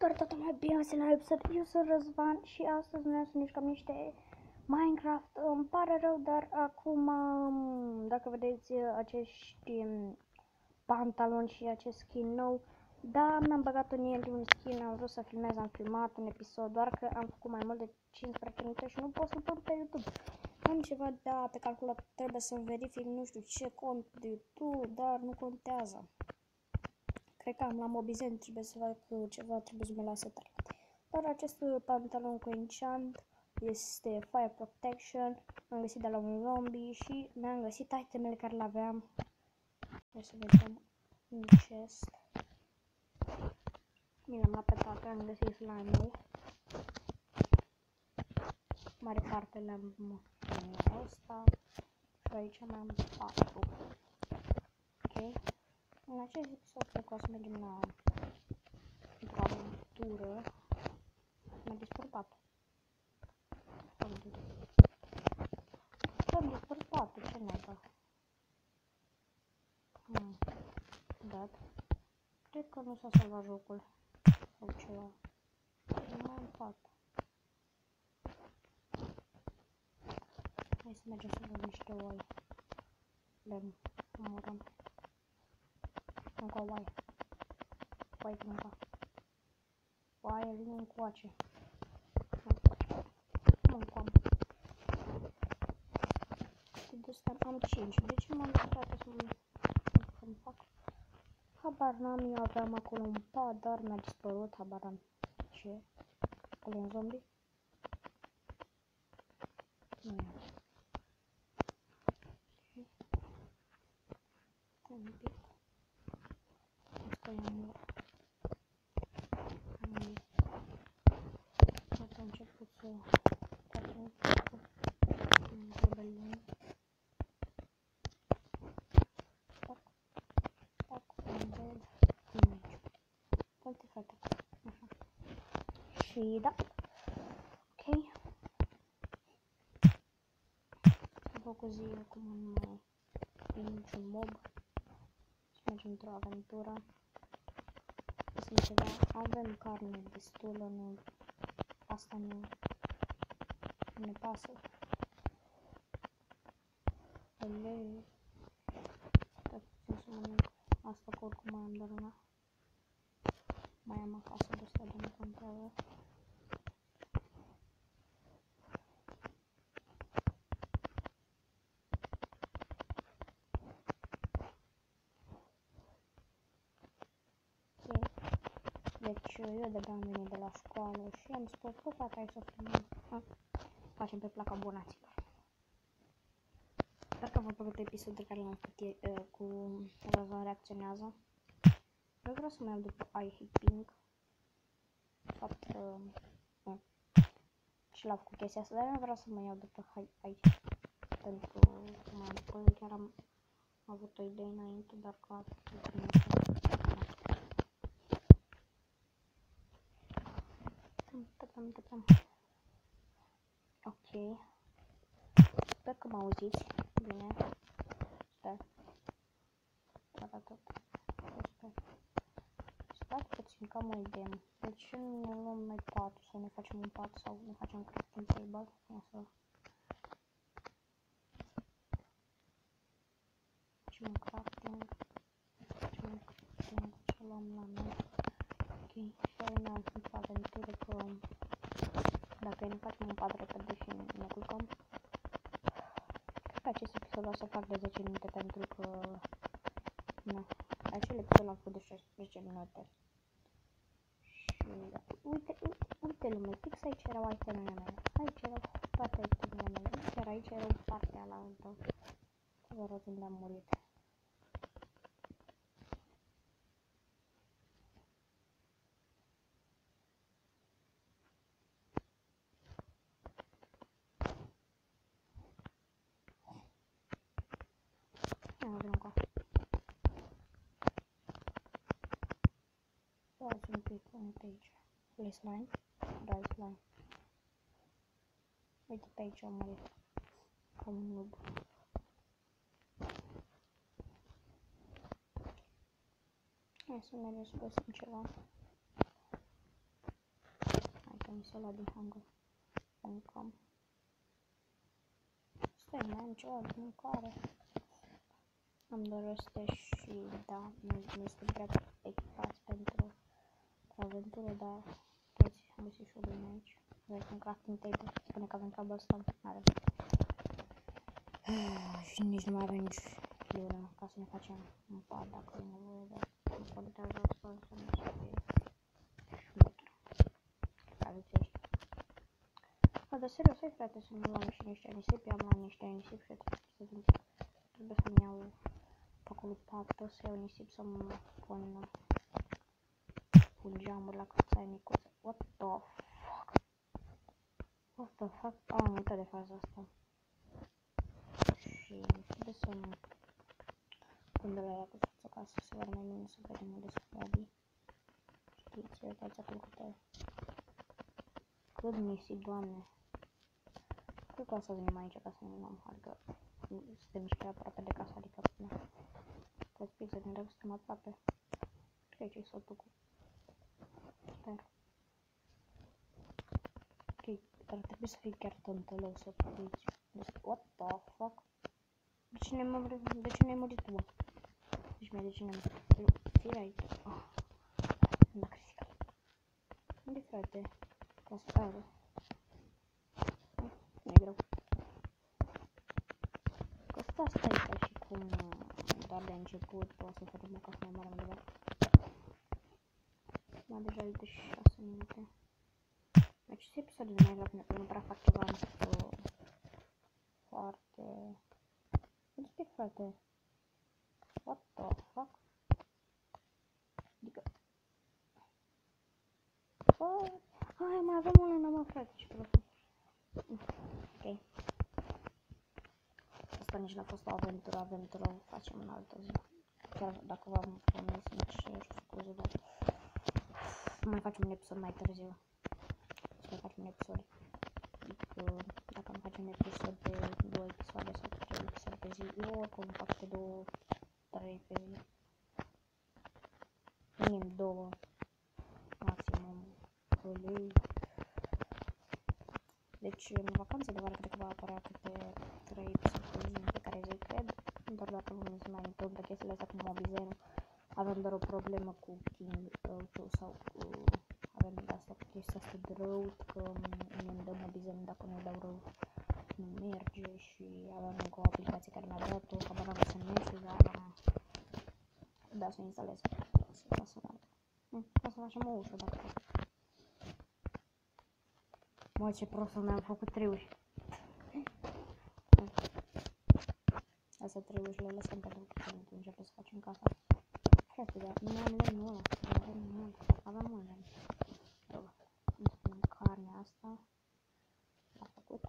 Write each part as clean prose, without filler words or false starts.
Salutare toată lumea, bine ați la episod. Eu sunt Răzvan și astăzi noi să ne jucăm niște Minecraft. Îmi pare rău, dar acum, dacă vedeți acești pantaloni și acest skin nou, da, mi-am băgat în el un skin, am vrut să filmez, am filmat un episod, doar că am făcut mai mult de 15 minute și nu pot să pun pe YouTube. Am ceva pe calculator, trebuie să verific nu știu ce cont de YouTube, dar nu contează. Cred că am la Mobizen, trebuie să fac ceva, trebuie să mă lasă tare. Dar acest pantalon cu enchant este Fire Protection, am găsit de la un zombie și mi-am găsit itemele care le aveam. Hai să vedem în chest. Mi l-am luat pe toate, am găsit slime-ul. Mare parte le-am în ăsta și aici mai am 4. Ok. În acest episod cred că o să mergem la într-o aventură. Mi-a dispărut patul. Mi-a dispărut patul, ce naiba? Da. Cred că nu s-a salvat jocul. Sau ceva. Nu mai am pat. Hai să mergem să vedem niște oi. Le omorăm. Încă o oaie. Oaie din încă. Oaie, vine încoace. Mâncăm. De ăsta am 5. De ce m-am lăsat să-mi fac? Habar n-am, eu aveam acolo un pad, dar mi-a dispărut, habar n-am ce. Acolo e un zombie? Nu e. Un pic. Asta am început să facem rebeliune. Tac, un dead, image. Poate fata. Așa. Și da. Ok. Am făcut zi acum nu mai e niciun mob. Să mergem într-o aventură. Sunt ceva. Avem carne destulă, nu. Asta nu ne pasă. Olei. Stai puțin să mănânc. Asta că oricum mai am doar una. Mai am acasă de asta, dar nu contează. Deci eu de-abia am venit de la școală și am spus, bă, frate, hai să filmăm. Facem pe placa abonaților. Sper că v-a plăcut episodul care l-am făcut cu Răzvan reacționează. Eu vreau să mă iau după I Hate Pink. De fapt, și l-am făcut chestia asta, dar eu vreau să mă iau după aici. Pentru că mai am după, chiar am avut o idee înainte, dar că a făcut nu știu. Tăpăm. Ok. Sper că mă auziți bine. Sper. Stai puțin că am o idee. De ce nu ne luăm noi patul sau ne facem un pat sau ne facem un crafting table? Facem un crafting. Ce luăm la noi. Ok. Și noi ne-am făcut aventură că dacă ne facem un pat repede și ne culcăm. Cred că acest episod o să fac de 10 minute pentru că nu. Acel episod l-am făcut de 16 minute. Și uite lume, fix aici erau itemele mele. Aici erau toate itemele mele. Chiar aici erau partea la altă. Să vă arăt unde am murit. Un pic, uite aici. E slime? Da, e slime. Uite pe aici am murit. Ca un noob. Hai să mergem să găsim ceva. ăla din Hunger. Mâncăm. Stai, mai am ceva de mâncare. Am doreste și da, nu suntem prea echipați pentru aventură, dar toți am găsit și o lună aici. Avem un crafting table, spune că avem cobblestone, n-avem. Și nici nu mai avem nici lună ca să ne facem un pad dacă e nevoie de un contează asta să nu fie șmecher. Aveți ăștia. Dar serios, hai frate să nu luăm și niște nisipi, am luat niște nisipi și trebuie să-mi iau pe acolo pată, să iau nisip să-mi pun geamuri la cățaia micuță. What the fuck? What the fuck? Am uitat de faza asta. Și trebuie să-mi pun de la ea cu față ca să se vadă mai bine, să vedem unde sunt mobii. Știți, uitați acolo cât nisip, doamne. Cred că o să venim aici ca să ne luăm, adică suntem și aproape de casă, adică până. Uitați pixel, dacă suntem aproape. Cred că aici e sotul cu... Sper. Ok, dar trebuie să fii chiar tântălău să puteți. What the fuck? De ce ne-ai murit tu, bă? Deci de ce ne-ai murit? Fii aici. M-a criticat. Unde frate? Cascară. Nu-i greu. Că stai ca și cum doar de început o să facem o casă mai mare undeva. M-am deja de 6 minute. Acest episod de Minecraft nu prea fac ceva, nu știu, foarte... Unde frate? What the fuck? Adică... Hai, mai avem o lună, mă, frate, ce prost. Ok. Asta nici n-a fost o aventură, o facem în altă zi. Chiar dacă v-am promis, nici scuze, dar... Mai facem un episod mai târziu. Să mai facem un episod. Dacă am face un episod de 2 episoade sau 3 episoade pe zi, eu oricum fac pe 2-3 pe zi. Minim 2, maximum 3. Deci în vacanțe de vară cred că va apărea câte 3 episoade pe zi în fiecare zi, cred. Doar dacă nu se mai întâmplă chestiile astea cu Mobizen, avem doar o problemă cu King sau cu... Avem de asta cu chestia asta de rău, că nu-mi dă Mobizen, dacă nu-i dau rău nu merge și aveam încă o aplicație care mi-a dat-o, habar n-am să merge, dar da, să o instalez. Ca să facem o ușă, dacă pot. Mă, ce prost mi-am făcut 3 uși. Astea 3 uși le lăsăm pentru că începem să facem casa. Frate, dar nu am lemnul ăla, aveam un lemn. Carnea asta l-a făcut.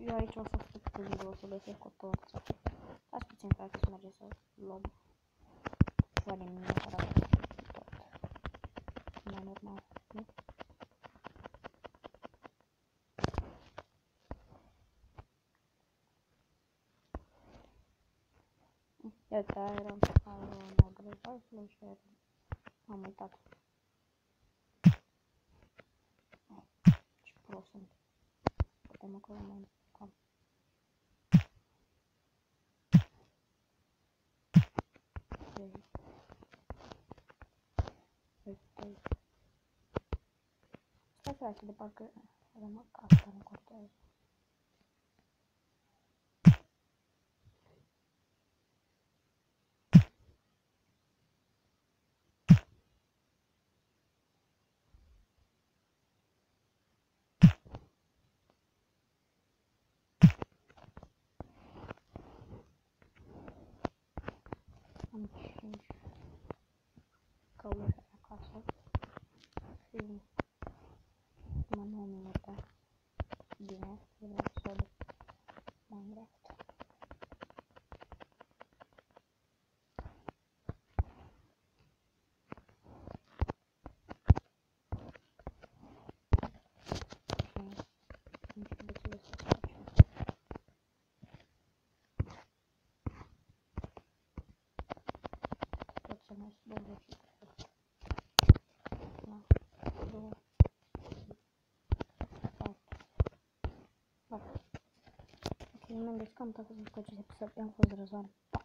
Eu aici o să stau când o să găsesc o torță. Stați puțin, frate, să mergem să luăm ceva de mine, care avem tot. Mai normal, nu? Iată, eram mai greu, și am uitat. Ce prost sunt. Putem acolo mai cam. Stai frate, de parcă avem asta în cortează. Am 5 căuși acasă. Și mă 9 minute. Bine, din episod Minecraft. Tot să mai 20. Mendes, cam atât a fost cu acest episod. Eu am fost Răzvan. Pa!